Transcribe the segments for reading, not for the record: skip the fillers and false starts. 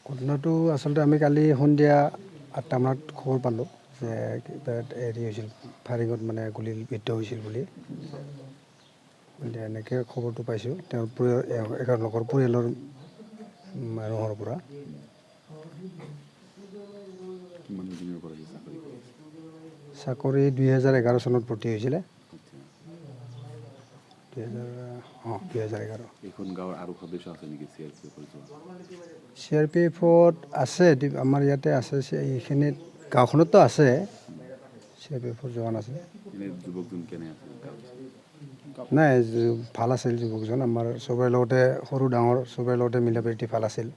ঘটনাটো আচলতে আমি কালি সন্ধিয়া 8টা মানত খবৰ পালোঁ যে কিবা হেৰি হৈছিল, ফায়াৰিঙত মানে গুলীবিদ্ধ হৈছিল বুলি। এনেকৈ খবৰটো পাইছোঁ তেওঁৰ এওঁলোকৰ পৰিয়ালৰ মানুহৰ পৰা। চাকৰি 2011 চনত ভৰ্তি হৈছিলে। 2011। এখন গাঁৱৰ আৰু সদস্য আছে নেকি CRPFত আছে, আমাৰ ইয়াতে আছে, এইখিনিত গাঁওখনতো আছে CRPFৰ জোৱান আছে। যুৱকজন কেনে আছিল? নাই, ভাল আছিল যুৱকজন, আমাৰ চবৰে লগতে সৰু ডাঙৰ চবৰে লগতে মিলা প্ৰীতি ভাল আছিল।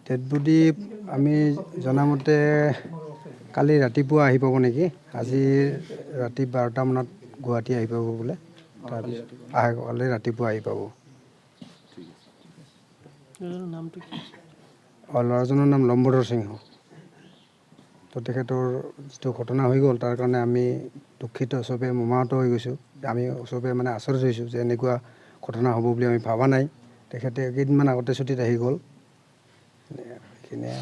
ডেড বডি আমি জনামতে কালি ৰাতিপুৱা আহি পাব নেকি, আজি ৰাতি 12টা মানত গুৱাহাটী আহি পাব বোলে। তাৰপিছত কালি ৰাতিপুৱা আহি পাব। ল'ৰাজনৰ নাম লমবথৰ সিংহ। তো তেখেতৰ যিটো ঘটনা হৈ গ'ল তাৰ কাৰণে আমি দুখিত, চবেই মৰ্মাহত হৈ গৈছোঁ। আমি চবেই মানে আচৰিত হৈছোঁ যে এনেকুৱা ঘটনা হ'ব বুলি আমি ভবা নাই। তেখেতে কেইদিনমান আগতে ছুটীত আহি গ'ল। এইখিনিয়ে।